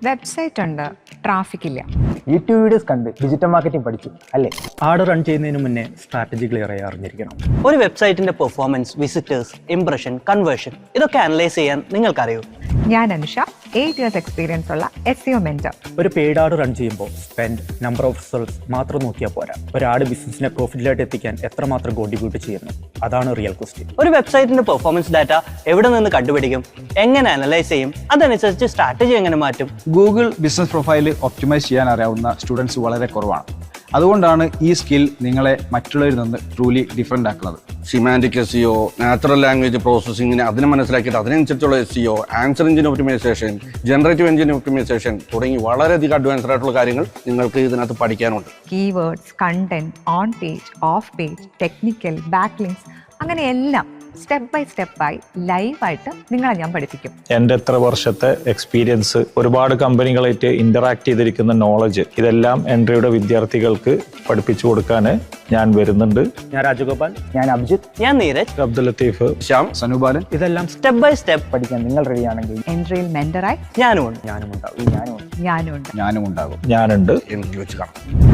Website ഉണ്ട്, traffic ഇല്ല. YouTube videos കണ്ട് ഡിജിറ്റൽ മാർക്കറ്റിംഗ് പഠിച്ചു അല്ലേ? ആഡ് റൺ ചെയ്യുന്നതിന് മുന്നേ സ്ട്രാറ്റജി ക്ലിയർ ആയി അറിഞ്ഞിരിക്കണം. ഒരു വെബ്സൈറ്റിന്റെ പെർഫോമൻസ്, വിസിറ്റേഴ്സ്, ഇംപ്രഷൻ, കൺവേർഷൻ ഇതൊക്കെ അനലൈസ് ചെയ്യാൻ നിങ്ങൾക്കറിയൂ. ഞാൻ അനുഷ, 8 years എക്സ്പീരിയൻസ് ഉള്ള SEO മെന്റർ. ഒരു പെയ്ഡ് ആഡ് റൺ ചെയ്യുമ്പോൾ സ്പെൻഡ്, നമ്പർ ഓഫ് റിസൾട്ട്സ് മാത്രം നോക്കിയാൽ പോരാ. ഒരു ആഡ് ബിസിനസിനെ പ്രോഫിറ്റിലായിട്ട് എത്തിക്കാൻ എത്രമാത്രം കോൺട്രിബ്യൂട്ട് ചെയ്യുന്നു, അതാണ് റിയൽ ക്വസ്റ്റ്യൻ. ഒരു വെബ്സൈറ്റിന്റെ പെർഫോമൻസ് ഡാറ്റ എവിടെ നിന്ന് കണ്ടുപിടിക്കും, എങ്ങനെ അനലൈസ് ചെയ്യും, അതനുസരിച്ച് സ്ട്രാറ്റജി എങ്ങനെ മാറ്റും? ഗൂഗിൾ ബിസിനസ് പ്രൊഫൈൽ ഒപ്റ്റിമൈസ് ചെയ്യാൻ അറിയാവുന്ന സ്റ്റുഡൻസ് വളരെ കുറവാണ്. അതുകൊണ്ടാണ് ഈ സ്കിൽ നിങ്ങളെ മറ്റുള്ളവരിൽ നിന്ന് ട്രൂലി ഡിഫറെൻ്റ് ആക്കുന്നത്. സിമാൻറ്റിക് SEO, നാച്ചുറൽ ലാംഗ്വേജ് പ്രോസസ്സിങ്ങിന് അതിനെ മനസ്സിലാക്കിയിട്ട് അതിനനുസരിച്ചുള്ള SEO, answer engine optimisation, generative engine optimisation തുടങ്ങി വളരെയധികം അഡ്വാൻസ്ഡ് ആയിട്ടുള്ള കാര്യങ്ങൾ നിങ്ങൾക്ക് ഇതിനകത്ത് പഠിക്കാനുണ്ട്. Keywords, content, on page, off page, technical, backlinks, അങ്ങനെ എല്ലാം സ്റ്റെപ്പ് ബൈ സ്റ്റെപ്പായി ലൈവായിട്ട് നിങ്ങളെ ഞാൻ പഠിപ്പിക്കും. എൻ്റെ എത്ര വർഷത്തെ എക്സ്പീരിയൻസ്, ഒരുപാട് കമ്പനികളായിട്ട് ഇന്ററാക്ട് ചെയ്തിരിക്കുന്ന നോളജ്, ഇതെല്ലാം എൻട്രിയുടെ വിദ്യാർത്ഥികൾക്ക് പഠിപ്പിച്ചു കൊടുക്കാൻ ഞാൻ വരുന്നുണ്ട്. ഞാൻ രാജഗോപാൽ, ഞാൻ അഭിജിത്ത്, ഞാൻ നീരജ്, അബ്ദുൽ ലത്തീഫ്, ശ്യാം, സനുബാലൻ. ഇതെല്ലാം സ്റ്റെപ്പ് ബൈ സ്റ്റെപ്പ് പഠിക്കാൻ നിങ്ങൾ റെഡിയാണെങ്കിൽ എൻട്രിയിൽ മെന്ററായി ഞാനുമുണ്ട്. ഞാനും ഉണ്ടാവും. ഞാനുണ്ട്. ഞാനും ഉണ്ടാകും. ഞാനുണ്ട്. എനിക്ക് വെച്ച് കാണാം.